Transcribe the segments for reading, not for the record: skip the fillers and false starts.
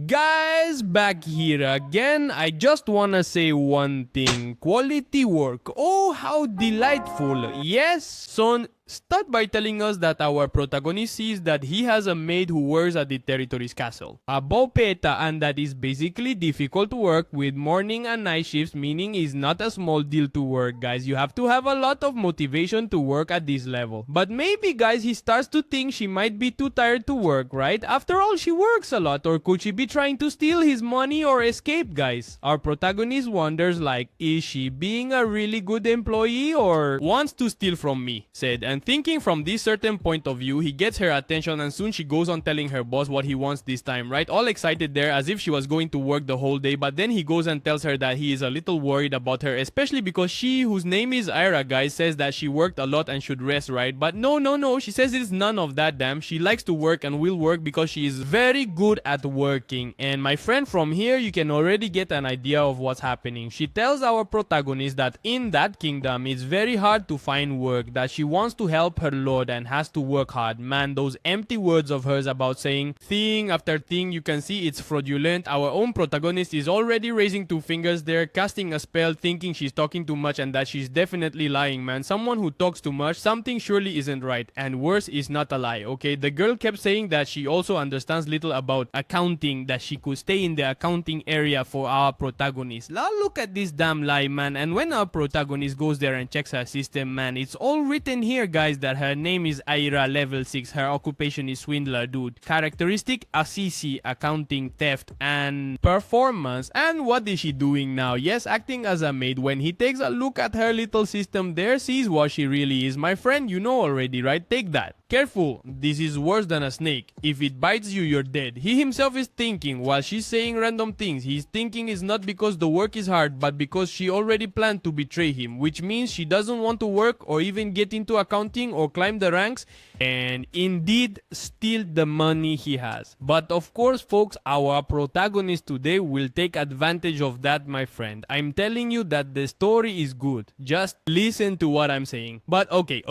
Guys, back here again. I just wanna say one thing. Quality work. Oh, how delightful. Yes, son. Start by telling us that our protagonist sees that he has a maid who works at the territory's castle. A bopeta, and that is basically difficult work with morning and night shifts, meaning it's not a small deal to work, guys. You have to have a lot of motivation to work at this level. But maybe, guys, he starts to think she might be too tired to work, right? After all, she works a lot, or could she be trying to steal his money or escape, guys? Our protagonist wonders like, is she being a really good employee or wants to steal from me? Said, and thinking from this certain point of view, he gets her attention and soon she goes on telling her boss what he wants this time, right? All excited there as if she was going to work the whole day, but then he goes and tells her that he is a little worried about her, especially because she, whose name is Ira, guys, says that she worked a lot and should rest, right? But no, she says it's none of that, damn. She likes to work and will work because she is very good at working. And my friend, from here you can already get an idea of what's happening. She tells our protagonist that in that kingdom it's very hard to find work, that she wants to help her lord and has to work hard. Man, those empty words of hers about saying thing after thing, you can see it's fraudulent. Our own protagonist is already raising two fingers there, casting a spell, thinking she's talking too much and that she's definitely lying, man. Someone who talks too much, something surely isn't right, and worse is not a lie, okay? The girl kept saying that she also understands little about accounting, that she could stay in the accounting area for our protagonist. Now look at this damn lie, man. And when our protagonist goes there and checks her system, man, it's all written here, guys, that her name is Aira, level 6, her occupation is swindler, dude. Characteristic, Assisi, accounting, theft, and performance. And what is she doing now? Yes, acting as a maid. When he takes a look at her little system there, sees what she really is. My friend, you know already, right? Take that. Careful, this is worse than a snake. If it bites you, you're dead. He himself is thinking while she's saying random things. He's thinking is not because the work is hard, but because she already planned to betray him, which means she doesn't want to work or even get into accounting or climb the ranks and indeed steal the money he has. But of course, folks, our protagonist today will take advantage of that, my friend. I'm telling you that the story is good. Just listen to what I'm saying. But okay.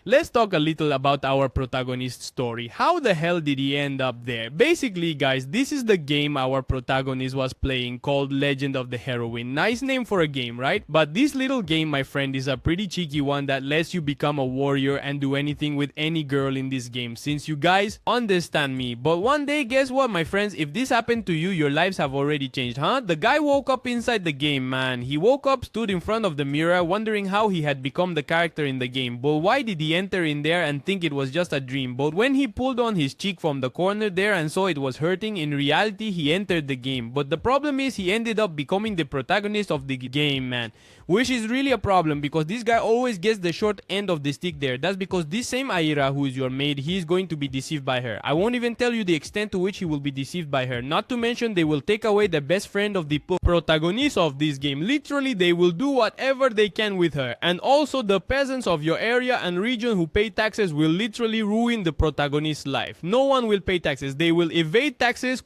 Let's talk a little about our protagonist's story. How the hell did he end up there? Basically, guys, this is the game our protagonist was playing called Legend of the Heroine. Nice name for a game, right? But this little game, my friend, is a pretty cheeky one that lets you become a warrior and do anything with any girl in this game, since you guys understand me. But one day, guess what, my friends? If this happened to you, your lives have already changed, huh? The guy woke up inside the game, man. He woke up, stood in front of the mirror, wondering how he had become the character in the game. But why did he enter in there and think it was just a dream? But when he pulled on his cheek from the corner there and saw it was hurting, in reality he entered the game. But the problem is he ended up becoming the protagonist of the game, man, which is really a problem because this guy always gets the short end of the stick there. That's because this same Aira, who is your maid, he is going to be deceived by her. I won't even tell you the extent to which he will be deceived by her. Not to mention they will take away the best friend of the protagonist of this game. Literally, they will do whatever they can with her. And also the peasants of your area and region who pay taxes will literally ruin the protagonist's life. No one will pay taxes. They will evade taxes.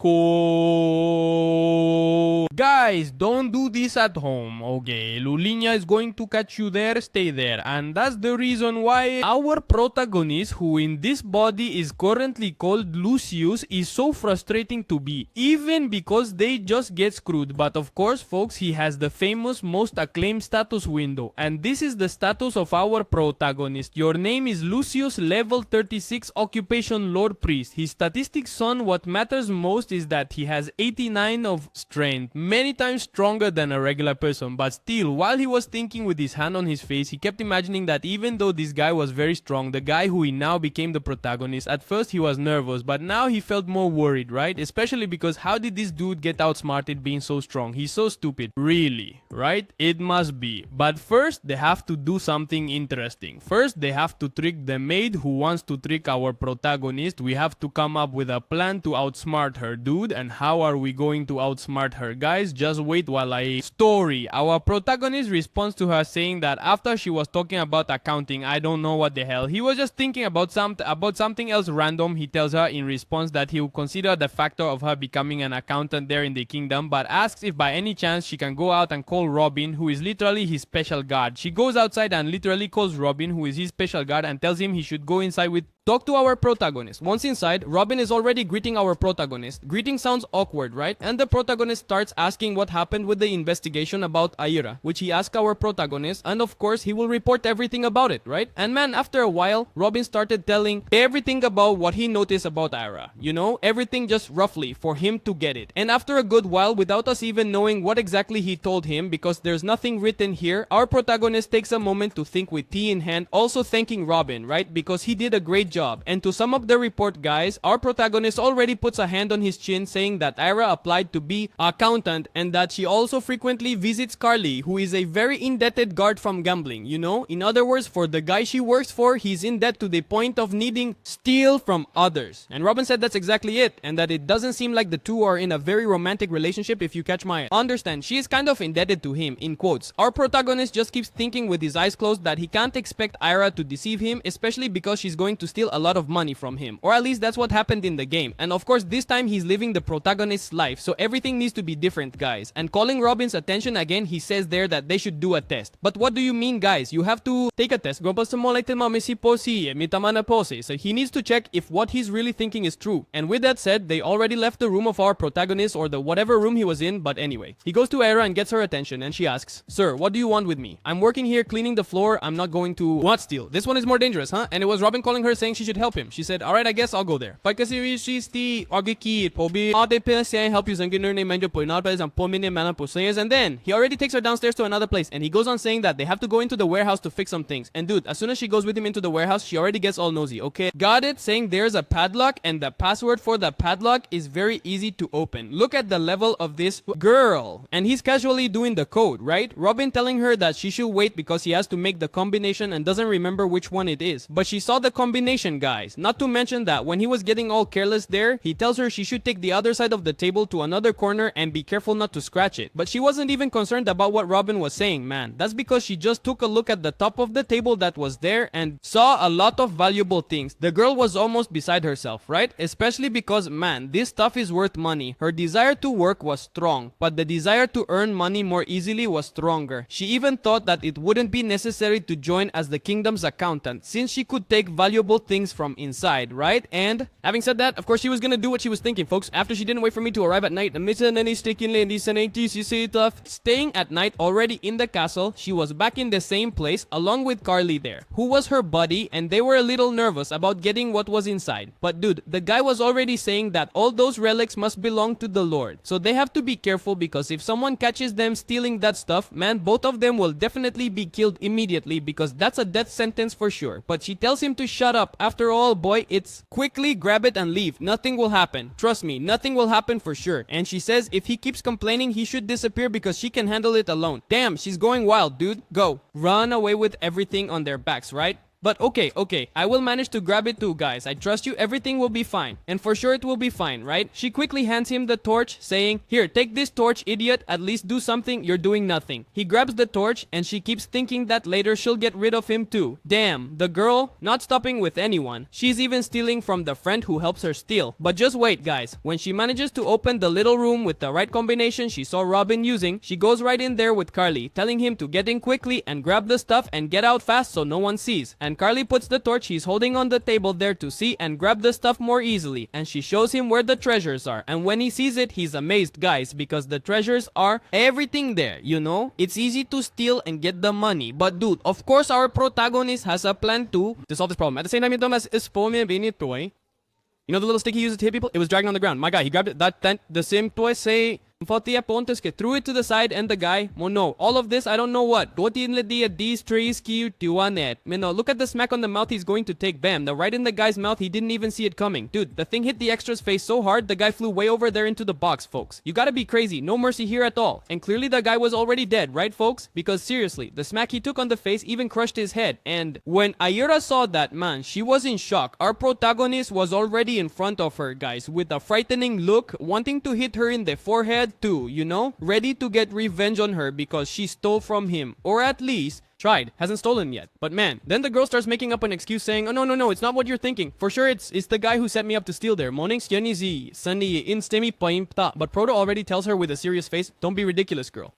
Guys, don't do this at home, okay? Lulinia is going to catch you there. Stay there. And that's the reason why our protagonist, who in this body is currently called Lucius, is so frustrating to be, even because they just get screwed. But of course, folks, he has the famous most acclaimed status window, and this is the status of our protagonist. Your name is Lucius, level 36, occupation Lord Priest. His statistics, son, what matters most is that he has 89 of strength, many times stronger than a regular person. But still, while he was thinking with his hand on his face, he kept imagining that even though this guy was very strong, the guy who he now became the protagonist, at first he was nervous, but now he felt more worried, right? Especially because how did this dude get outsmarted being so strong? He's so stupid. Really, right? It must be. But first, they have to do something interesting. First, they have to trick the maid who wants to trick our protagonist. We have to come up with a plan to outsmart her, dude. And how are we going to outsmart her, guys? Just wait while I story. Our protagonist responds to her saying that after she was talking about accounting, I don't know what the hell, he was just thinking about something else random. He tells her in response that he will consider the factor of her becoming an accountant there in the kingdom, but asks if by any chance she can go out and call Robin, who is literally his special guard. She goes outside and literally calls Robin, who is his special guard, and tells him he should go inside with talk to our protagonist. Once inside, Robin is already greeting our protagonist. Greeting sounds awkward, right? And the protagonist starts asking what happened with the investigation about Aira, which he asked our protagonist, and of course he will report everything about it, right? And man, after a while, Robin started telling everything about what he noticed about Aira. You know, everything just roughly for him to get it. And after a good while, without us even knowing what exactly he told him, because there's nothing written here, our protagonist takes a moment to think with tea in hand, also thanking Robin, right? Because he did a great job. And to sum up the report, guys, our protagonist already puts a hand on his chin saying that Aira applied to be accountant and that she also frequently visits Carly, who is a very indebted guard from gambling, you know? In other words, for the guy she works for, he's in debt to the point of needing steal from others. And Robin said that's exactly it, and that it doesn't seem like the two are in a very romantic relationship, if you catch my understand. She is kind of indebted to him, in quotes. Our protagonist just keeps thinking with his eyes closed that he can't expect Aira to deceive him, especially because she's going to steal a lot of money from him. Or at least that's what happened in the game. And of course, this time he's living the protagonist's life, so everything needs to be different, guys. And calling Robin's attention again, he says there that they should do a test. But what do you mean, guys? You have to take a test. So he needs to check if what he's really thinking is true. And with that said, they already left the room of our protagonist, or the whatever room he was in, but anyway. He goes to Aira and gets her attention, and she asks, "Sir, what do you want with me? I'm working here cleaning the floor. I'm not going to what steal. This one is more dangerous, huh?" And it was Robin calling her saying she should help him. She said, "Alright, I guess I'll go there." Help you and then he already takes her downstairs to another place, and he goes on saying that they have to go into the warehouse to fix some things. And dude, as soon as she goes with him into the warehouse, she already gets all nosy, okay? Got it, saying there's a padlock, and the password for the padlock is very easy to open. Look at the level of this girl. And he's casually doing the code, right? Robin telling her that she should wait because he has to make the combination and doesn't remember which one it is. But she saw the combination, guys. Not to mention that when he was getting all careless there, he tells her she should take the other side of the table to another corner and be careful not to scratch it. But she wasn't even concerned about what Robin was saying, man. That's because she just took a look at the top of the table that was there and saw a lot of valuable things. The girl was almost beside herself, right? Especially because, man, this stuff is worth money. Her desire to work was strong, but the desire to earn money more easily was stronger. She even thought that it wouldn't be necessary to join as the kingdom's accountant, since she could take valuable things from inside, right? And having said that, of course she was gonna do what she was thinking, folks. After she didn't wait for me to arrive at night, staying at night already in the castle, she was back in the same place along with Carly there, who was her buddy, and they were a little nervous about getting what was inside. But dude, the guy was already saying that all those relics must belong to the Lord, so they have to be careful, because if someone catches them stealing that stuff, man, both of them will definitely be killed immediately, because that's a death sentence for sure. But she tells him to shut up. After all, boy, it's quickly grab it and leave. Nothing will happen. Trust me, nothing will happen for sure. And she says if he keeps complaining, he should disappear because she can handle it alone. Damn, she's going wild, dude. Go. Run away with everything on their backs, right? But okay, I will manage to grab it too, guys. I trust you, everything will be fine. And for sure it will be fine, right? She quickly hands him the torch, saying, "Here, take this torch, idiot. At least do something, you're doing nothing." He grabs the torch, and she keeps thinking that later she'll get rid of him too. Damn, the girl, not stopping with anyone. She's even stealing from the friend who helps her steal. But just wait, guys. When she manages to open the little room with the right combination she saw Robin using, she goes right in there with Carly, telling him to get in quickly and grab the stuff and get out fast so no one sees. And Carly puts the torch he's holding on the table there to see and grab the stuff more easily, and she shows him where the treasures are. And when he sees it, he's amazed, guys, because the treasures are everything there, you know? It's easy to steal and get the money. But dude, of course our protagonist has a plan to solve this problem. At the same time, you know the little stick he uses to hit people? It was dragging on the ground. My guy, he grabbed it. The same toy say threw it to the side, and the guy, no, all of this, I don't know what. These trees look at the smack on the mouth he's going to take. Bam, right in the guy's mouth. He didn't even see it coming. Dude, the thing hit the extra's face so hard, the guy flew way over there into the box, folks. You gotta be crazy. No mercy here at all. And clearly the guy was already dead, right, folks? Because seriously, the smack he took on the face even crushed his head. And when Aira saw that, man, she was in shock. Our protagonist was already in front of her, guys, with a frightening look, wanting to hit her in the forehead too, you know, ready to get revenge on her because she stole from him, or at least tried, hasn't stolen yet. But man, then the girl starts making up an excuse saying, "Oh no, it's not what you're thinking. For sure it's the guy who set me up to steal there. But Proto already tells her with a serious face, "Don't be ridiculous, girl."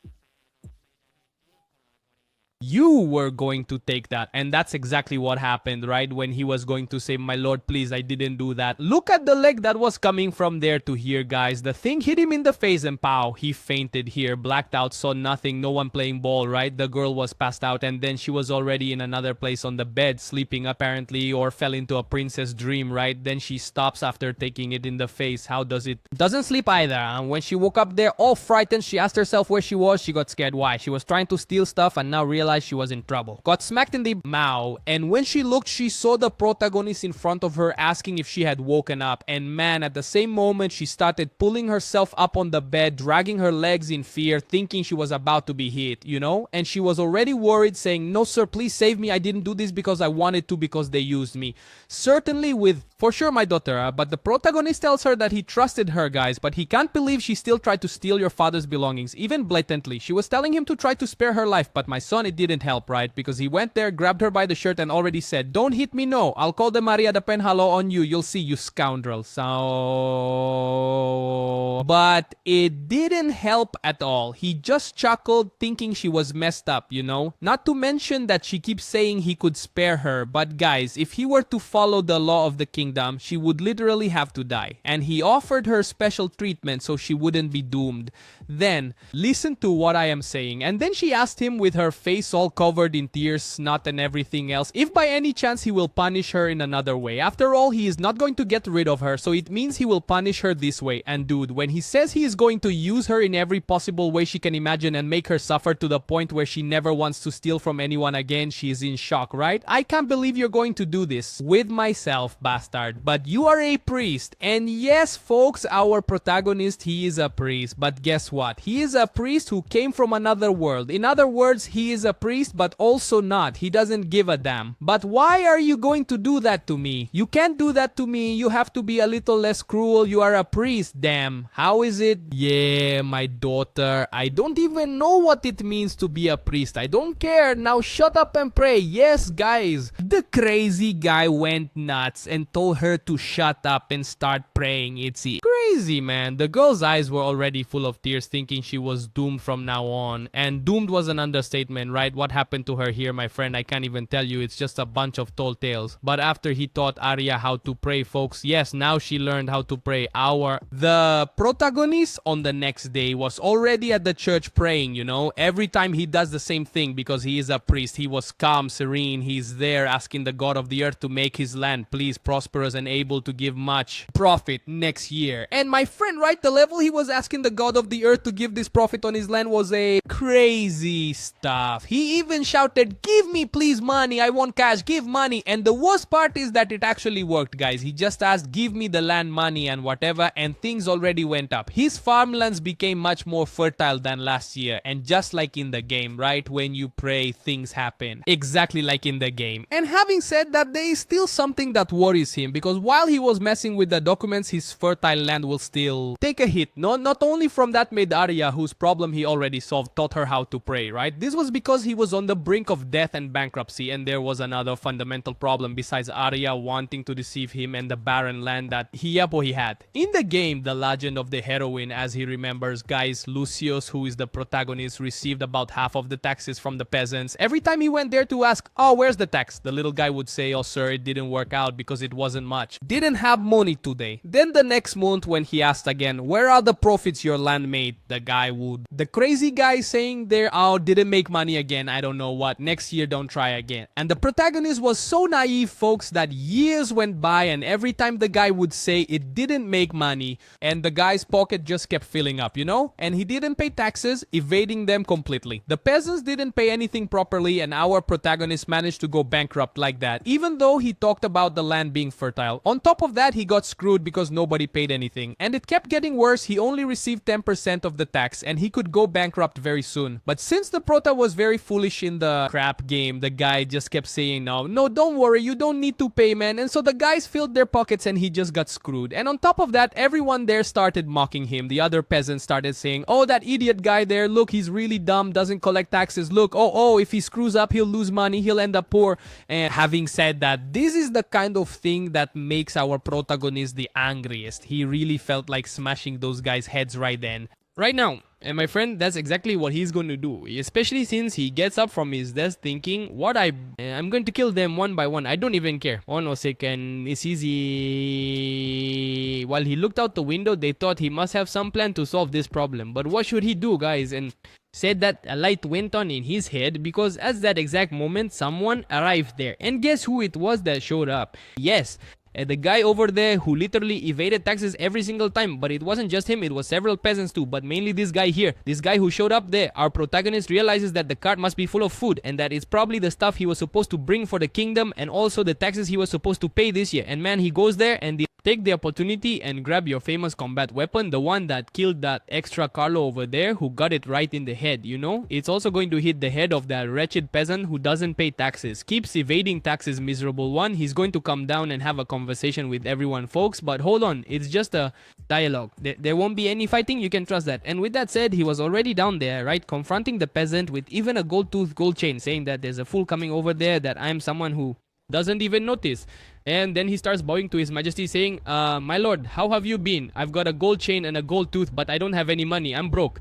You were going to take that. And that's exactly what happened, right? When he was going to say, my lord, please, I didn't do that. Look at the leg that was coming from there to here, guys. The thing hit him in the face and pow, he fainted here, blacked out, saw nothing, no one playing ball, right? The girl was passed out and then she was already in another place on the bed, sleeping apparently, or fell into a princess dream, right? Then she stops after taking it in the face. How does it? Doesn't sleep either. And when she woke up there all frightened, she asked herself where she was. She got scared. Why? She was trying to steal stuff and now realized she was in trouble. Got smacked in the mouth, and when she looked, she saw the protagonist in front of her asking if she had woken up. And man, at the same moment, she started pulling herself up on the bed, dragging her legs in fear, thinking she was about to be hit, you know? And she was already worried, saying, no sir, please save me. I didn't do this because I wanted to, because they used me. Certainly with, for sure, my daughter, but the protagonist tells her that he trusted her, guys, but he can't believe she still tried to steal your father's belongings, even blatantly. She was telling him to try to spare her life, but my son, it didn't help, right? Because he went there, grabbed her by the shirt and already said, don't hit me, no. I'll call the Maria de Penhalo on you. You'll see, you scoundrel. So... But it didn't help at all. He just chuckled, thinking she was messed up, you know? Not to mention that she keeps saying he could spare her. But guys, if he were to follow the law of the kingdom, she would literally have to die. And he offered her special treatment so she wouldn't be doomed. Then, listen to what I am saying. And then she asked him with her face all covered in tears, snot and everything else, if by any chance he will punish her in another way. After all, he is not going to get rid of her, so it means he will punish her this way. And dude, when he says he is going to use her in every possible way she can imagine and make her suffer to the point where she never wants to steal from anyone again, she is in shock, right? I can't believe you're going to do this. With myself, bastard. But you are a priest. And yes, folks, our protagonist, he is a priest. But guess what? He is a priest who came from another world. In other words, he is a priest, but also not. He doesn't give a damn. But why are you going to do that to me? You can't do that to me. You have to be a little less cruel. You are a priest, damn. How is it? Yeah, my daughter. I don't even know what it means to be a priest. I don't care. Now shut up and pray. Yes, guys. The crazy guy went nuts and told her to shut up and start praying. It's crazy, man. The girl's eyes were already full of tears, thinking she was doomed from now on. And doomed was an understatement, right? What happened to her here, my friend? I can't even tell you. It's just a bunch of tall tales. But after he taught Arya how to pray, folks, yes, now she learned how to pray. The protagonist on the next day was already at the church praying, you know? Every time he does the same thing because he is a priest. He was calm, serene. He's there asking the god of the earth to make his land, please, prosperous and able to give much profit next year. And my friend, right, the level he was asking the god of the earth to give this profit on his land was a crazy stuff. He even shouted, give me please money, I want cash, give money. And the worst part is that it actually worked, guys. He just asked, give me the land, money and whatever, and things already went up. His farmlands became much more fertile than last year. And just like in the game, right, when you pray, things happen. Exactly like in the game. And having said that, there is still something that worries him, because while he was messing with the documents, his fertile land will still take a hit. Not only from that maid Arya, whose problem he already solved, taught her how to pray, right? This was because he was on the brink of death and bankruptcy, and there was another fundamental problem besides Arya wanting to deceive him and the barren land that he had. In the game, The Legend of the Heroine, as he remembers, guys, Lucius, who is the protagonist, received about half of the taxes from the peasants. Every time he went there to ask, oh, where's the tax? The little guy would say, oh sir, it didn't work out because it wasn't much. Didn't have money today. Then the next month when he asked again, where are the profits your land made? The guy would. The crazy guy saying there, oh, didn't make money again, I don't know what. Next year, don't try again. And the protagonist was so naive, folks, that years went by and every time the guy would say it didn't make money, and the guy's pocket just kept filling up, you know? And he didn't pay taxes, evading them completely. The peasants didn't pay anything properly, and our protagonist managed to go bankrupt like that, even though he talked about the land being fertile. On top of that, he got screwed because nobody paid anything. And it kept getting worse. He only received 10% of the tax, and he could go bankrupt very soon. But since the prota was very foolish in the crap game, the guy just kept saying, no, don't worry, you don't need to pay, man. And so the guys filled their pockets and he just got screwed. And on top of that, everyone there started mocking him. The other peasants started saying, oh, that idiot guy there, look, he's really dumb, doesn't collect taxes. Look, oh, if he screws up, he'll lose money, he'll end up poor. And having said that, this is the kind of thing that makes our protagonist the angriest. He really felt like smashing those guys' heads right then. right now. And my friend, that's exactly what he's going to do. Especially since he gets up from his desk thinking, I'm going to kill them one by one. I don't even care. Oh no, second, it's easy. While he looked out the window, they thought he must have some plan to solve this problem. But what should he do, guys? And said that a light went on in his head because at that exact moment, someone arrived there. And guess who it was that showed up? Yes, the guy over there who literally evaded taxes every single time. But it wasn't just him, it was several peasants too. But mainly this guy here, this guy who showed up there. Our protagonist realizes that the cart must be full of food and that it's probably the stuff he was supposed to bring for the kingdom and also the taxes he was supposed to pay this year. And man, he goes there and take the opportunity and grab your famous combat weapon, the one that killed that extra Carlo over there who got it right in the head, you know? It's also going to hit the head of that wretched peasant who doesn't pay taxes, keeps evading taxes, miserable one. He's going to come down and have a conversation with everyone, folks, but hold on, it's just a dialogue. There won't be any fighting, you can trust that. And with that said, he was already down there, right, confronting the peasant with even a gold chain, saying that there's a fool coming over there, that I'm someone who doesn't even notice. And then he starts bowing to his majesty saying, my lord, how have you been? I've got a gold chain and a gold tooth, but I don't have any money, I'm broke.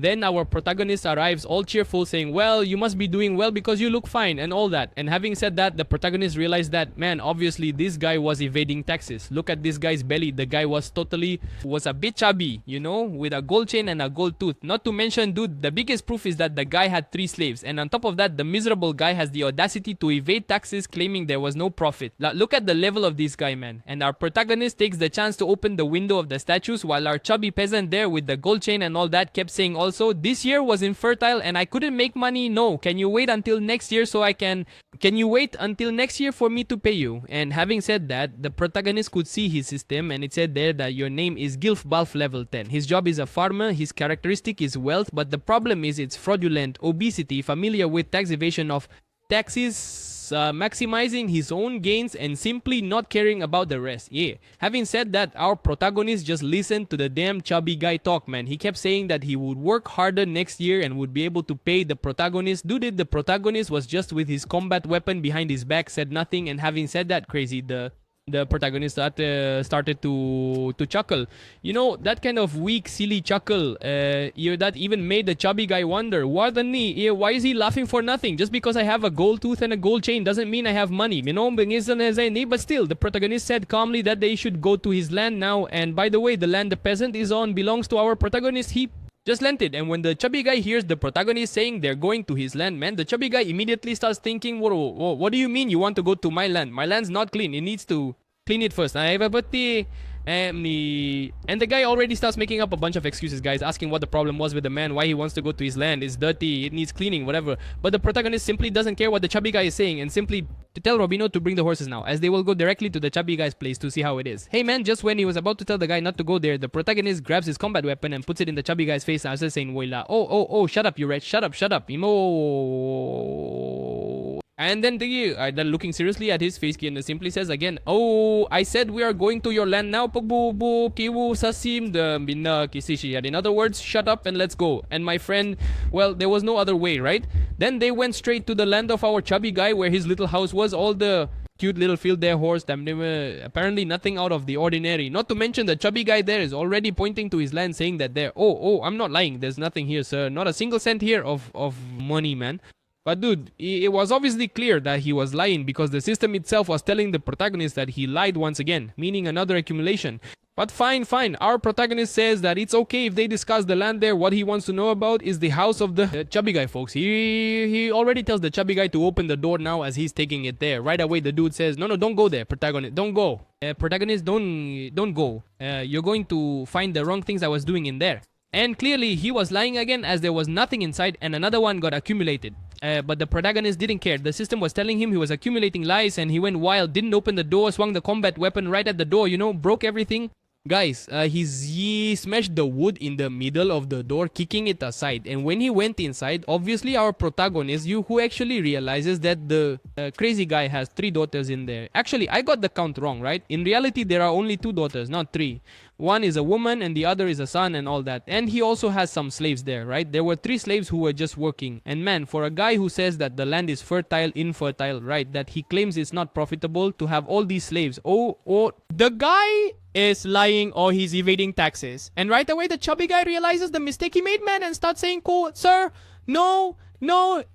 Then our protagonist arrives all cheerful saying, well, you must be doing well because you look fine and all that. And having said that, the protagonist realized that, man, obviously this guy was evading taxes. Look at this guy's belly. The guy was a bit chubby, you know, with a gold chain and a gold tooth. Not to mention, dude, the biggest proof is that the guy had 3 slaves. And on top of that, the miserable guy has the audacity to evade taxes claiming there was no profit. Look at the level of this guy, man. And our protagonist takes the chance to open the window of the statues while our chubby peasant there with the gold chain and all that kept saying also, this year was infertile and I couldn't make money. No, can you wait until next year so I can you wait until next year for me to pay you? And having said that, the protagonist could see his system and it said there that your name is Gilf level 10. His job is a farmer, his characteristic is wealth, but the problem is it's fraudulent, obesity, familiar with tax evasion of taxes, maximizing his own gains and simply not caring about the rest. Yeah. Having said that, our protagonist just listened to the damn chubby guy talk, man. He kept saying that he would work harder next year and would be able to pay the protagonist. Dude, the protagonist was just with his combat weapon behind his back, said nothing. And having said that, crazy, the protagonist started to chuckle. You know, that kind of weak, silly chuckle that even made the chubby guy wonder, why is he laughing for nothing? Just because I have a gold tooth and a gold chain doesn't mean I have money. You know, but still, the protagonist said calmly that they should go to his land now. And by the way, the land the peasant is on belongs to our protagonist. He just lent it. And when the chubby guy hears the protagonist saying they're going to his land, man, the chubby guy immediately starts thinking, whoa, what do you mean you want to go to my land? My land's not clean. It needs to clean it first. And the guy already starts making up a bunch of excuses, guys, asking what the problem was with the man, why he wants to go to his land. It's dirty, it needs cleaning, whatever. But the protagonist simply doesn't care what the chubby guy is saying and simply to tell Robino to bring the horses now, as they will go directly to the chubby guy's place to see how it is. Hey man, just when he was about to tell the guy not to go there, the protagonist grabs his combat weapon and puts it in the chubby guy's face as saying, oh, shut up, you wretch, shut up, And then they're looking seriously at his face and simply says again, oh, I said we are going to your land now. In other words, shut up and let's go. And my friend, well, there was no other way, right? Then they went straight to the land of our chubby guy where his little house was, all the cute little field there, horse, apparently nothing out of the ordinary. Not to mention the chubby guy there is already pointing to his land saying that there, oh, I'm not lying. There's nothing here, sir. Not a single cent here of money, man. But dude, it was obviously clear that he was lying because the system itself was telling the protagonist that he lied once again, meaning another accumulation. But fine, our protagonist says that it's okay if they discuss the land there. What he wants to know about is the house of the chubby guy, folks. He already tells the chubby guy to open the door now as he's taking it there. Right away, the dude says, no, don't go there, protagonist, don't go. Protagonist, don't go. You're going to find the wrong things I was doing in there. And clearly, he was lying again as there was nothing inside and another one got accumulated. But the protagonist didn't care. The system was telling him he was accumulating lies and he went wild, didn't open the door, swung the combat weapon right at the door, you know, broke everything. Guys, he smashed the wood in the middle of the door, kicking it aside. And when he went inside, obviously our protagonist, who actually realizes that the crazy guy has 3 daughters in there. Actually, I got the count wrong, right? In reality, there are only 2 daughters, not 3. One is a woman and the other is a son and all that. And he also has some slaves there, right? There were 3 slaves who were just working. And man, for a guy who says that the land is fertile, infertile, right? That he claims it's not profitable to have all these slaves. The guy is lying or he's evading taxes. And right away, the chubby guy realizes the mistake he made, man, and starts saying, cool, sir, no,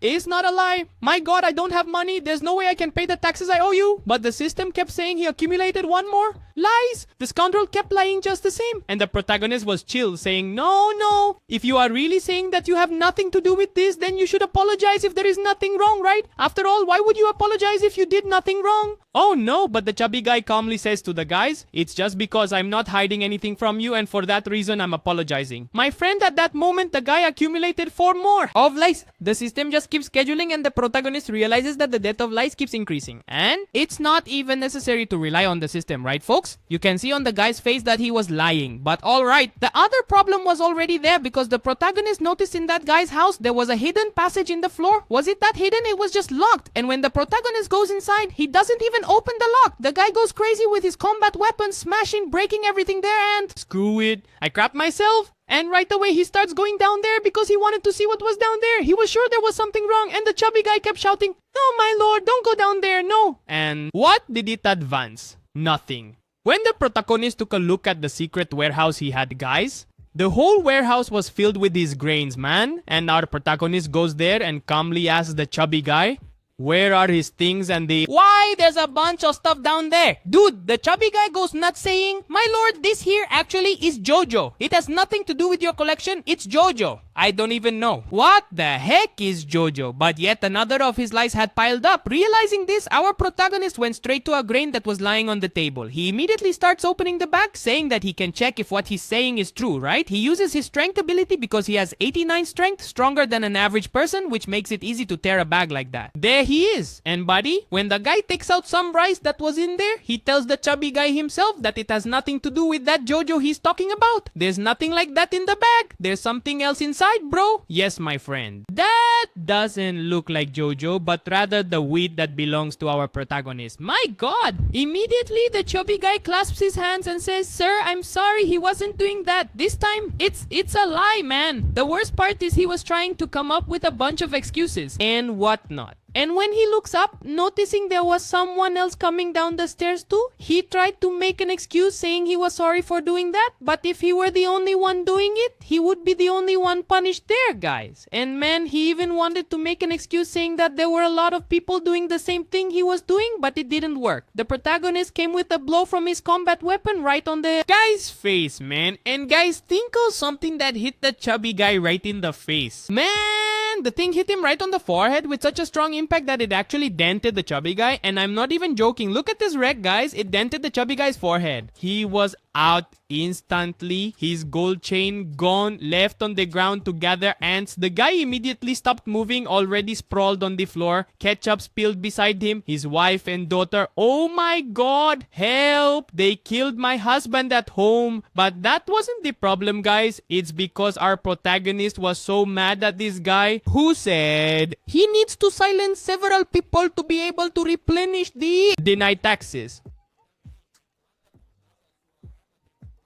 it's not a lie. My God, I don't have money. There's no way I can pay the taxes I owe you. But the system kept saying he accumulated 1 more. Lies. The scoundrel kept lying just the same. And the protagonist was chill, saying, no. If you are really saying that you have nothing to do with this, then you should apologize if there is nothing wrong, right? After all, why would you apologize if you did nothing wrong? Oh no, but the chubby guy calmly says to the guys, it's just because I'm not hiding anything from you, and for that reason I'm apologizing. My friend, at that moment, the guy accumulated 4 more of lies. The system just keeps scheduling and the protagonist realizes that the death of lies keeps increasing. And it's not even necessary to rely on the system, right folks? You can see on the guy's face that he was lying. But alright, the other problem was already there because the protagonist noticed in that guy's house there was a hidden passage in the floor. Was it that hidden? It was just locked. And when the protagonist goes inside, he doesn't even open the lock. The guy goes crazy with his combat weapon, smashing, breaking everything there, and screw it, I crapped myself. And right away he starts going down there because he wanted to see what was down there. He was sure there was something wrong, and the chubby guy kept shouting, "No, my lord, don't go down there, no." And what did it advance? Nothing. When the protagonist took a look at the secret warehouse he had, guys, the whole warehouse was filled with these grains, man. And our protagonist goes there and calmly asks the chubby guy, where are his things? And why, there's a bunch of stuff down there. Dude, the chubby guy goes nuts saying, my lord, this here actually is JoJo. It has nothing to do with your collection. It's JoJo. I don't even know. What the heck is JoJo? But yet another of his lies had piled up. Realizing this, our protagonist went straight to a grain that was lying on the table. He immediately starts opening the bag, saying that he can check if what he's saying is true, right? He uses his strength ability because he has 89 strength, stronger than an average person, which makes it easy to tear a bag like that. There he is. And buddy, when the guy takes out some rice that was in there, he tells the chubby guy himself that it has nothing to do with that JoJo he's talking about. There's nothing like that in the bag. There's something else inside, bro. Yes, my friend. That doesn't look like JoJo, but rather the wheat that belongs to our protagonist. My God! Immediately, the chubby guy clasps his hands and says, sir, I'm sorry, he wasn't doing that. This time, it's a lie, man. The worst part is he was trying to come up with a bunch of excuses and whatnot. And when he looks up, noticing there was someone else coming down the stairs too, he tried to make an excuse saying he was sorry for doing that. But if he were the only one doing it, he would be the only one punished there, guys. And man, he even wanted to make an excuse saying that there were a lot of people doing the same thing he was doing, but it didn't work. The protagonist came with a blow from his combat weapon right on the guy's face, man. And guys, think of something that hit the chubby guy right in the face. Man, the thing hit him right on the forehead with such a strong impact that it actually dented the chubby guy. And I'm not even joking. Look at this wreck, guys. It dented the chubby guy's forehead. He was out instantly. His gold chain gone, left on the ground to gather ants. The guy immediately stopped moving, already sprawled on the floor. Ketchup spilled beside him. His wife and daughter. Oh my God, help! They killed my husband at home. But that wasn't the problem, guys. It's because our protagonist was so mad at this guy who said he needs to silence several people to be able to replenish the denied taxes.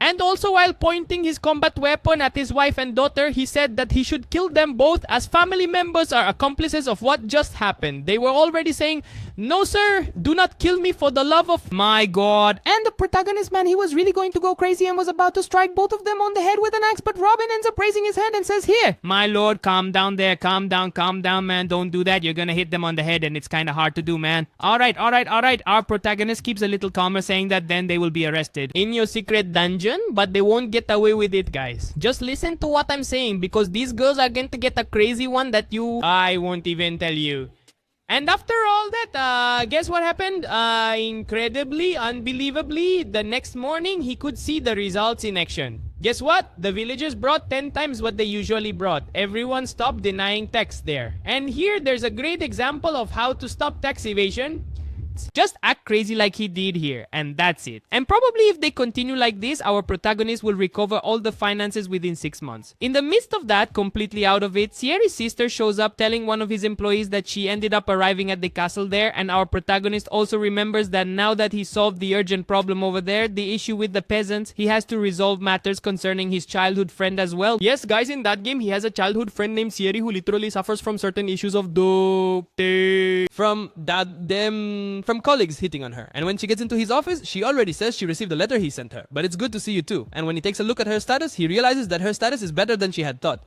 And also, while pointing his combat weapon at his wife and daughter, he said that he should kill them both as family members are accomplices of what just happened. They were already saying, no sir, do not kill me for the love of my God. And the protagonist, man, he was really going to go crazy and was about to strike both of them on the head with an axe, but Robin ends up raising his hand and says, here, my lord, calm down there, calm down, man, don't do that. You're gonna hit them on the head and it's kind of hard to do, man. Alright. Our protagonist keeps a little calmer, saying that then they will be arrested in your secret dungeon. But they won't get away with it, guys. Just listen to what I'm saying, because these girls are going to get a crazy one that I won't even tell you. And after all that, guess what happened? Incredibly, unbelievably, the next morning, he could see the results in action. Guess what? The villagers brought 10 times what they usually brought. Everyone stopped denying tax there. And here, there's a great example of how to stop tax evasion. needs. Just act crazy like he did here, and that's it. And probably if they continue like this, our protagonist will recover all the finances within 6 months. In the midst of that, completely out of it, Sierra's sister shows up telling one of his employees that she ended up arriving at the castle there, and our protagonist also remembers that now that he solved the urgent problem over there, the issue with the peasants, he has to resolve matters concerning his childhood friend as well. Yes guys, in that game he has a childhood friend named Sierra who literally suffers from certain issues of from colleagues hitting on her. And when she gets into his office, she already says she received the letter he sent her. But it's good to see you too. And when he takes a look at her status, he realizes that her status is better than she had thought.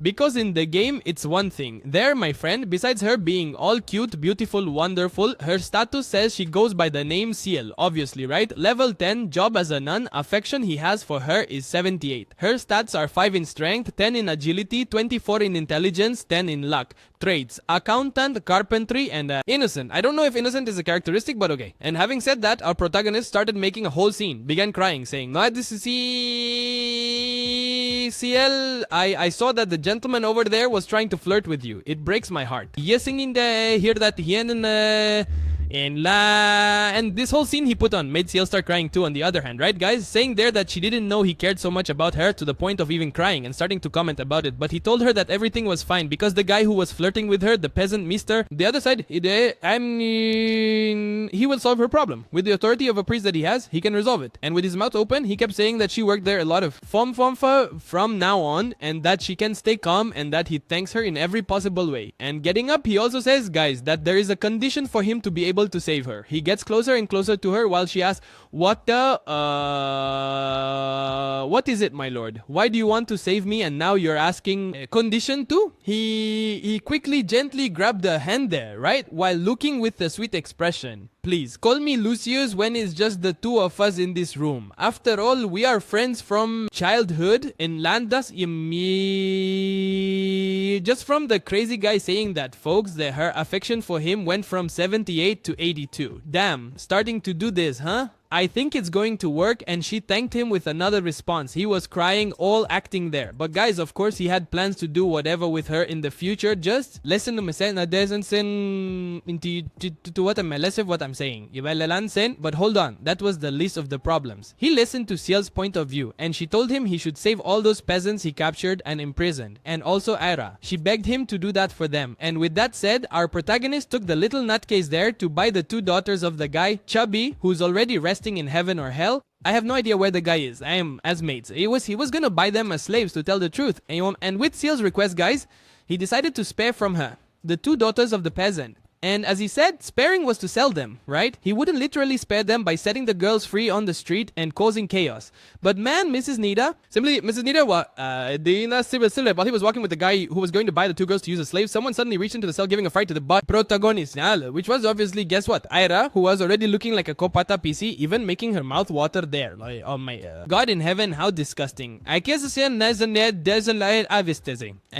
Because in the game, it's one thing. There, my friend, besides her being all cute, beautiful, wonderful, her status says she goes by the name Ciel. Obviously, right? Level 10, job as a nun, affection he has for her is 78. Her stats are 5 in strength, 10 in agility, 24 in intelligence, 10 in luck. Traits, accountant, carpentry, and innocent. I don't know if innocent is a characteristic, but okay. And having said that, our protagonist started making a whole scene, began crying, saying, this is Ciel, I saw that the gentleman over there was trying to flirt with you. It breaks my heart. Yes, singing the hear that and this whole scene he put on made Ciel start crying too on the other hand, right guys? Saying there that she didn't know he cared so much about her to the point of even crying and starting to comment about it. But he told her that everything was fine because the guy who was flirting with her, the peasant mister, the other side, he will solve her problem. With the authority of a priest that he has, he can resolve it. And with his mouth open, he kept saying that she worked there a lot of from now on, and that she can stay calm and that he thanks her in every possible way. And getting up, he also says, guys, that there is a condition for him to be able to save her. He gets closer and closer to her while she asks, what is it, my lord? Why do you want to save me and now you're asking a condition too? He quickly, gently grabbed the hand there, right? While looking with a sweet expression. Please, call me Lucius when it's just the two of us in this room. After all, we are friends from childhood in Landas just from the crazy guy saying that, folks, that her affection for him went from 78 to 82. Damn, starting to do this, huh? I think it's going to work, and she thanked him with another response. He was crying, all acting there. But guys, of course, he had plans to do whatever with her in the future. Just listen to me what I'm saying. But hold on, that was the least of the problems. He listened to Ciel's point of view, and she told him he should save all those peasants he captured and imprisoned, and also Ira. She begged him to do that for them. And with that said, our protagonist took the little nutcase there to buy the 2 daughters of the guy, Chubby, who's already resting in heaven or hell. I have no idea where the guy is. I am as mates. He was gonna buy them as slaves, to tell the truth. And with Ciel's request, guys, he decided to spare from her the 2 daughters of the peasant. And as he said, sparing was to sell them, right? He wouldn't literally spare them by setting the girls free on the street and causing chaos. But man, Mrs. Nida, while he was walking with the guy who was going to buy the 2 girls to use as slaves, someone suddenly reached into the cell giving a fright to the protagonist, which was obviously, guess what? Ira, who was already looking like a Kopata PC, even making her mouth water there. Like, oh my God in heaven, how disgusting. And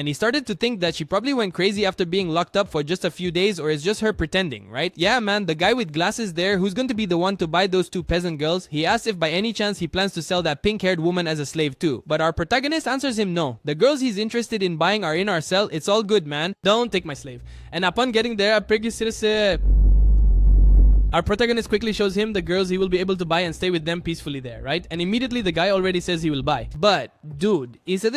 he started to think that she probably went crazy after being locked up for just a few days, or is just her pretending, right? Yeah, man, the guy with glasses there, who's going to be the one to buy those 2 peasant girls, he asks if by any chance he plans to sell that pink-haired woman as a slave too. But our protagonist answers him no. The girls he's interested in buying are in our cell. It's all good, man. Don't take my slave. And upon getting there, our protagonist quickly shows him the girls he will be able to buy and stay with them peacefully there, right? And immediately the guy already says he will buy. But, dude, he says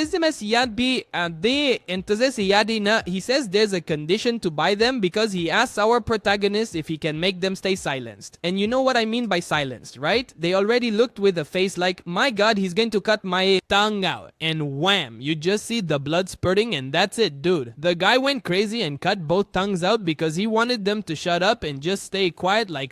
there's a condition to buy them because he asks our protagonist if he can make them stay silenced. And you know what I mean by silenced, right? They already looked with a face like, my God, he's going to cut my tongue out. And wham, you just see the blood spurting and that's it, dude. The guy went crazy and cut both tongues out because he wanted them to shut up and just stay quiet like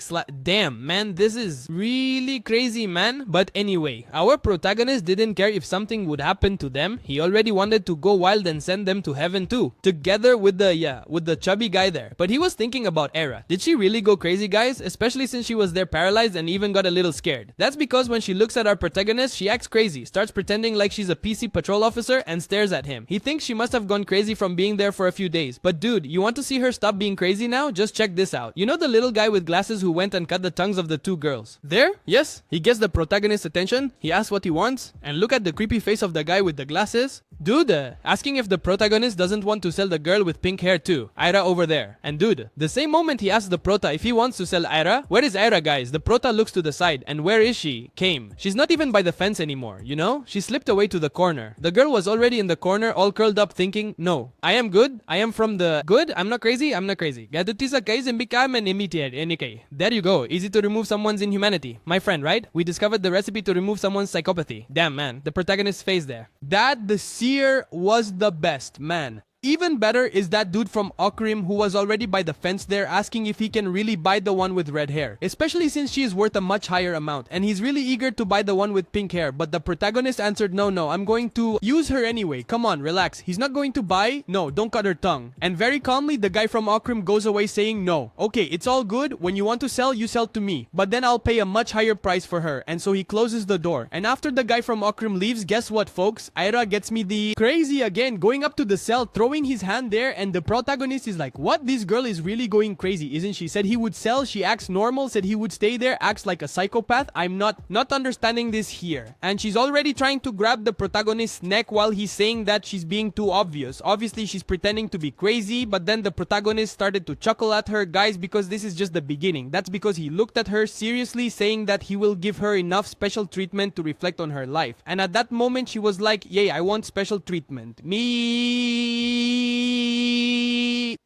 damn, man, this is really crazy, man. But anyway, our protagonist didn't care if something would happen to them. He already wanted to go wild and send them to heaven too, together with the chubby guy there. But he was thinking about Era. Did she really go crazy, guys? Especially since she was there paralyzed and even got a little scared. That's because when she looks at our protagonist, she acts crazy, starts pretending like she's a PC patrol officer and stares at him. He thinks she must have gone crazy from being there for a few days. But dude, you want to see her stop being crazy now? Just check this out. You know the little guy with glasses who went and cut the tongues of the 2 girls? There? Yes? He gets the protagonist's attention, he asks what he wants, and look at the creepy face of the guy with the glasses. Dude, asking if the protagonist doesn't want to sell the girl with pink hair too. Aira over there. And dude, the same moment he asks the prota if he wants to sell Aira, where is Aira, guys? The prota looks to the side, and where is she? Came. She's not even by the fence anymore, you know? She slipped away to the corner. The girl was already in the corner, all curled up thinking, no, I am good. I am from the good. I'm not crazy. I'm not crazy. Gadutisa guys and become an imitate. NK. There you go. Easy to remove someone's inhumanity. My friend, right? We discovered the recipe to remove someone's psychopathy. Damn, man. The protagonist's face there. That the seer was the best, man. Even better is that dude from Okrim who was already by the fence there asking if he can really buy the one with red hair. Especially since she is worth a much higher amount. And he's really eager to buy the one with pink hair. But the protagonist answered, no, I'm going to use her anyway. Come on, relax. He's not going to buy? No, don't cut her tongue. And very calmly, the guy from Okrim goes away saying, no. Okay, it's all good. When you want to sell, you sell to me. But then I'll pay a much higher price for her. And so he closes the door. And after the guy from Okrim leaves, guess what, folks? Aira gets me the crazy again. Going up to the cell, throwing his hand there, and the protagonist is like, what? This girl is really going crazy, isn't she? Said he would sell, she acts normal, said he would stay there, acts like a psychopath. I'm not understanding this here. And she's already trying to grab the protagonist's neck while he's saying that she's being too obvious. Obviously, she's pretending to be crazy, but then the protagonist started to chuckle at her. Guys, because this is just the beginning. That's because he looked at her seriously, saying that he will give her enough special treatment to reflect on her life. And at that moment, she was like, yay, I want special treatment. Me.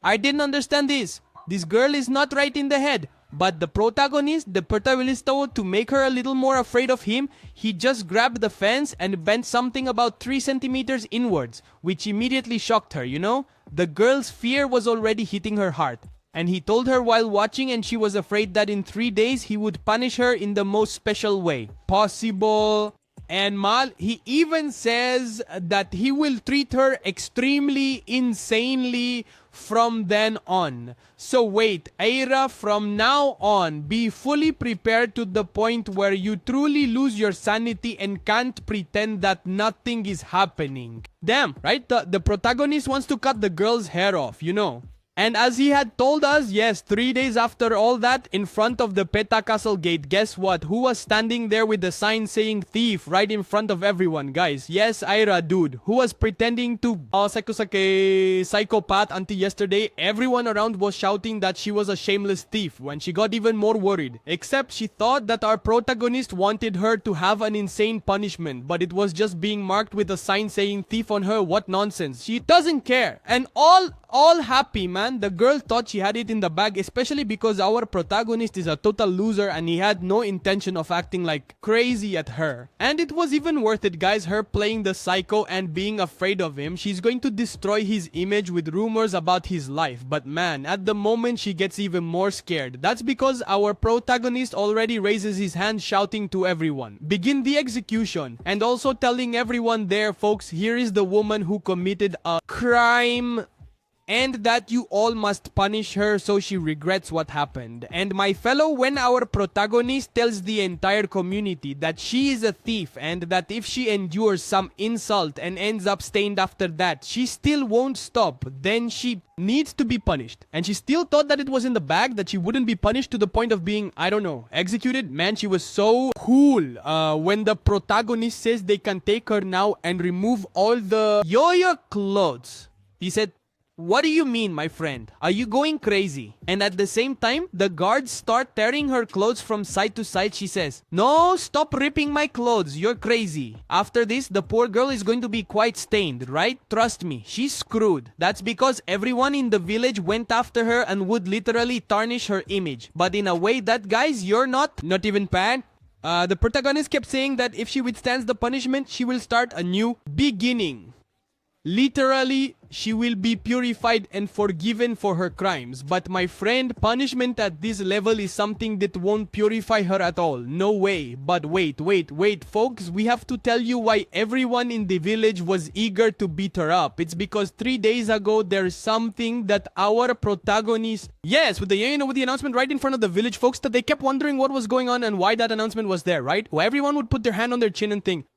I didn't understand this. This girl is not right in the head. But the protagonist, to make her a little more afraid of him, he just grabbed the fence and bent something about 3 centimeters inwards, which immediately shocked her, you know? The girl's fear was already hitting her heart. And he told her while watching, and she was afraid that in 3 days he would punish her in the most special way possible. And Mal, he even says that he will treat her extremely insanely from then on. So wait, Aira, from now on, be fully prepared to the point where you truly lose your sanity and can't pretend that nothing is happening. Damn, right? The protagonist wants to cut the girl's hair off, you know. And as he had told us, yes, 3 days after all that, in front of the Peta Castle gate, guess what? Who was standing there with the sign saying thief right in front of everyone, guys? Yes, Aira, dude, who was pretending to psychopath until yesterday. Everyone around was shouting that she was a shameless thief when she got even more worried. Except she thought that our protagonist wanted her to have an insane punishment, but it was just being marked with a sign saying thief on her. What nonsense. She doesn't care. And all happy, man. The girl thought she had it in the bag, especially because our protagonist is a total loser and he had no intention of acting like crazy at her. And it was even worth it, guys, her playing the psycho and being afraid of him. She's going to destroy his image with rumors about his life. But man, at the moment she gets even more scared. That's because our protagonist already raises his hand shouting to everyone, begin the execution, and also telling everyone there, folks, here is the woman who committed a crime, and that you all must punish her so she regrets what happened. And my fellow, when our protagonist tells the entire community that she is a thief and that if she endures some insult and ends up stained after that, she still won't stop, then she needs to be punished. And she still thought that it was in the bag, that she wouldn't be punished to the point of being, I don't know, executed. Man, she was so cool. When the protagonist says they can take her now and remove all the yo-yo clothes, he said, what do you mean, my friend? Are you going crazy? And at the same time, the guards start tearing her clothes from side to side. She says, no, stop ripping my clothes. You're crazy. After this, the poor girl is going to be quite stained, right? Trust me, she's screwed. That's because everyone in the village went after her and would literally tarnish her image. But in a way that, guys, you're not even bad. The protagonist kept saying that if she withstands the punishment, she will start a new beginning. Literally, she will be purified and forgiven for her crimes. But my friend, punishment at this level is something that won't purify her at all. No way. But wait, folks. We have to tell you why everyone in the village was eager to beat her up. It's because 3 days ago, there's something that our protagonist... Yes, with the announcement right in front of the village, folks, that they kept wondering what was going on and why that announcement was there, right? Well, everyone would put their hand on their chin and think,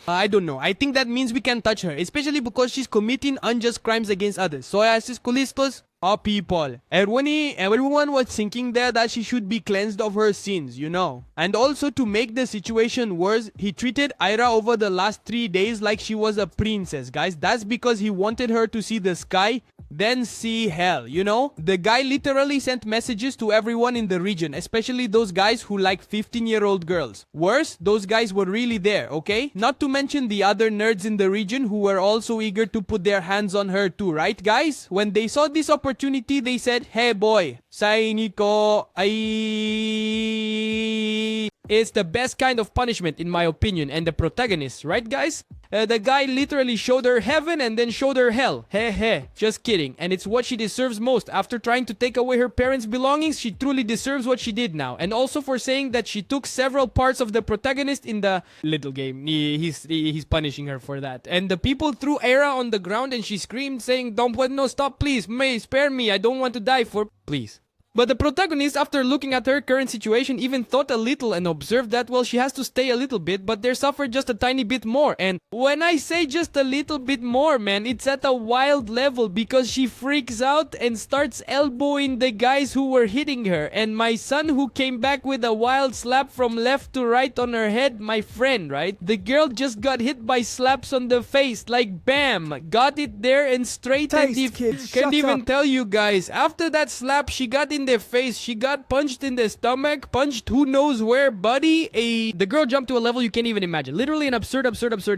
I don't know. I think that means we can't touch her, especially because she's committing unjust crimes against others. So, estos culistos, people. Everyone was thinking there that she should be cleansed of her sins, you know. And also to make the situation worse, he treated Aira over the last 3 days like she was a princess, guys. That's because he wanted her to see the sky, then see hell, you know. The guy literally sent messages to everyone in the region, especially those guys who like 15-year-old girls. Worse, those guys were really there, okay? Not to mention the other nerds in the region who were also eager to put their hands on her too, right guys? When they saw this opportunity, they said, hey boy, Sainiko, it's the best kind of punishment in my opinion. And the protagonist, right guys? The guy literally showed her heaven and then showed her hell. Heh, just kidding. And it's what she deserves most. After trying to take away her parents' belongings, she truly deserves what she did now. And also for saying that she took several parts of the protagonist in the little game. He's punishing her for that. And the people threw Aira on the ground and she screamed saying, no, stop please, may spare me, I don't want to die for please. But the protagonist, after looking at her current situation, even thought a little and observed that, well, she has to stay a little bit, but they suffered just a tiny bit more. And when I say just a little bit more, man, it's at a wild level because she freaks out and starts elbowing the guys who were hitting her. And my son, who came back with a wild slap from left to right on her head, my friend, right? The girl just got hit by slaps on the face, like bam, got it there and straight. And can't even tell you guys, after that slap, she got in their face, she got punched in the stomach, punched who knows where, buddy. The girl jumped to a level you can't even imagine. Literally an absurd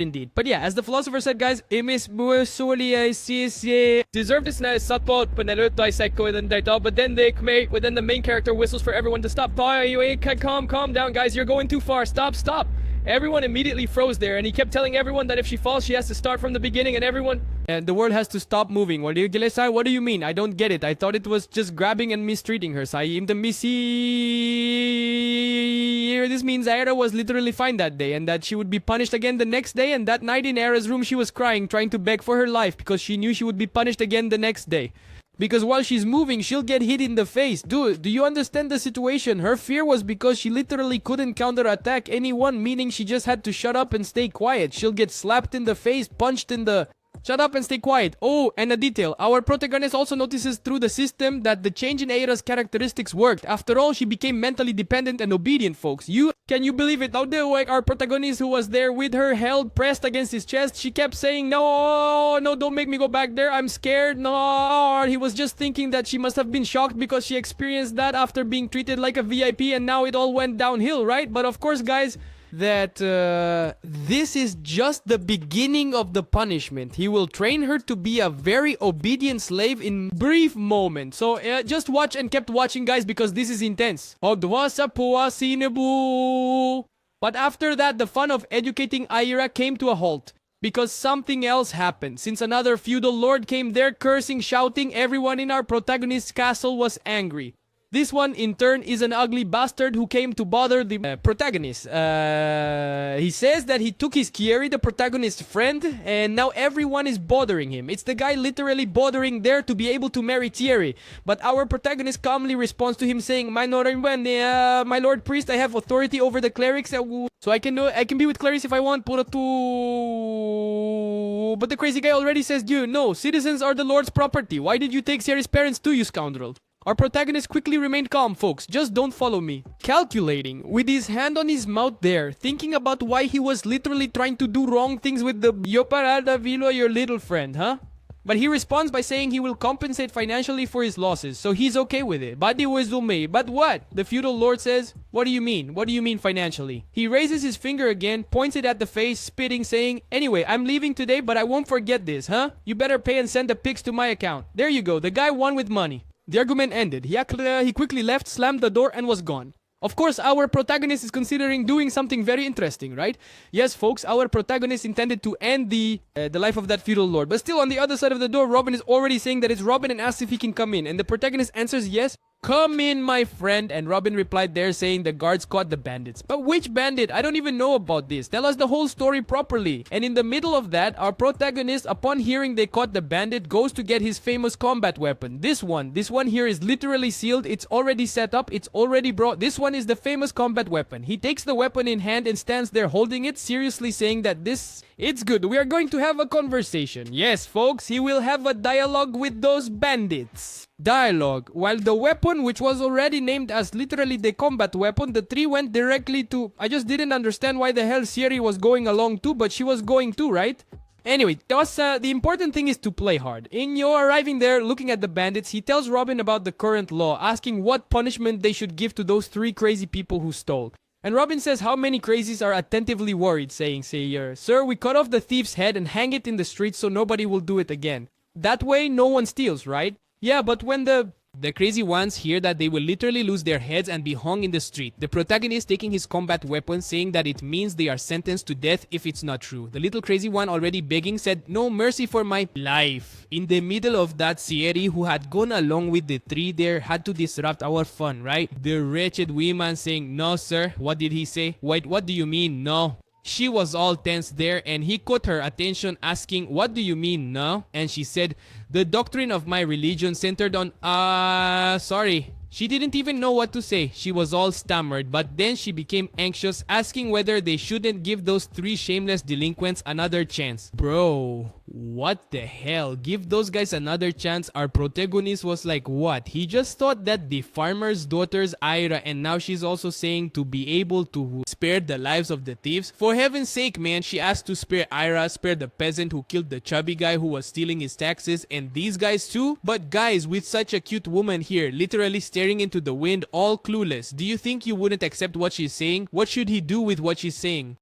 indeed. But yeah, as the philosopher said, guys, deserved this support, but then the main character whistles for everyone to stop. Calm down, guys, you're going too far. Stop. Everyone immediately froze there, and he kept telling everyone that if she falls, she has to start from the beginning, and the world has to stop moving. What do you mean? I don't get it. I thought it was just grabbing and mistreating her. This means Aira was literally fine that day, and that she would be punished again the next day, and that night in Aira's room she was crying, trying to beg for her life, because she knew she would be punished again the next day. Because while she's moving, she'll get hit in the face. Dude, do you understand the situation? Her fear was because she literally couldn't counterattack anyone, meaning she just had to shut up and stay quiet. She'll get slapped in the face, punched in the... Shut up and stay quiet. Oh, and a detail. Our protagonist also notices through the system that the change in Aira's characteristics worked. After all, she became mentally dependent and obedient, folks. Can you believe it? Now, our protagonist who was there with her held pressed against his chest, she kept saying, no, don't make me go back there. I'm scared. No. He was just thinking that she must have been shocked because she experienced that after being treated like a VIP, and now it all went downhill, right? But of course, guys, that this is just the beginning of the punishment. He will train her to be a very obedient slave in brief moments. So just watch and kept watching, guys, because this is intense. But after that, the fun of educating Aira came to a halt, because something else happened. Since another feudal lord came there cursing, shouting, everyone in our protagonist's castle was angry. This one, in turn, is an ugly bastard who came to bother the protagonist. He says that he took his Kieri, the protagonist's friend, and now everyone is bothering him. It's the guy literally bothering there to be able to marry Thierry. But our protagonist calmly responds to him saying, my lord priest, I have authority over the clerics, so I can be with clerics if I want. But the crazy guy already says, no, citizens are the lord's property. Why did you take Thierry's parents too, you scoundrel? Our protagonist quickly remained calm, folks. Just don't follow me. Calculating, with his hand on his mouth there, thinking about why he was literally trying to do wrong things with the Yo parada vilo your little friend, huh? But he responds by saying he will compensate financially for his losses, so he's okay with it. But what? The feudal lord says, what do you mean? What do you mean financially? He raises his finger again, points it at the face, spitting, saying, anyway, I'm leaving today, but I won't forget this, huh? You better pay and send the pics to my account. There you go, the guy won with money. The argument ended. He quickly left, slammed the door, and was gone. Of course, our protagonist is considering doing something very interesting, right? Yes, folks, our protagonist intended to end the life of that feudal lord. But still, on the other side of the door, Robin is already saying that it's Robin and asks if he can come in. And the protagonist answers yes. Come in, my friend. And Robin replied there saying the guards caught the bandits. But which bandit? I don't even know about this. Tell us the whole story properly. And in the middle of that, our protagonist, upon hearing they caught the bandit, goes to get his famous combat weapon. This one here is literally sealed. It's already set up. It's already brought. This one is the famous combat weapon. He takes the weapon in hand and stands there holding it, seriously saying that this It's good. We are going to have a conversation. Yes, folks, he will have a dialogue with those bandits. Dialogue. While the weapon, which was already named as literally the combat weapon, the three went directly to... I just didn't understand why the hell Siri was going along too, but she was going too, right? Anyway, the important thing is to play hard. In your arriving there, looking at the bandits, he tells Robin about the current law, asking what punishment they should give to those three crazy people who stole. And Robin says how many crazies are attentively worried, saying, Sir, we cut off the thief's head and hang it in the streets so nobody will do it again. That way, no one steals, right? Yeah, but when the crazy ones hear that they will literally lose their heads and be hung in the street, the protagonist taking his combat weapon saying that it means they are sentenced to death if it's not true. The little crazy one already begging said, no mercy for my life. In the middle of that, Siri, who had gone along with the three there, had to disrupt our fun, right? The wretched woman saying, no sir, what did he say? Wait, what do you mean, no? She was all tense there and he caught her attention asking, what do you mean, no? And she said, the doctrine of my religion centered on, sorry. She didn't even know what to say. She was all stammered, but then she became anxious, asking whether they shouldn't give those three shameless delinquents another chance. Bro, what the hell? Give those guys another chance? Our protagonist was like, what? He just thought that the farmer's daughter's Ira, and now she's also saying to be able to spare the lives of the thieves? For heaven's sake, man, she asked to spare Ira, spare the peasant who killed the chubby guy who was stealing his taxes, and these guys too? But guys, with such a cute woman here, literally staring into the wind, all clueless, do you think you wouldn't accept what she's saying? What should he do with what she's saying?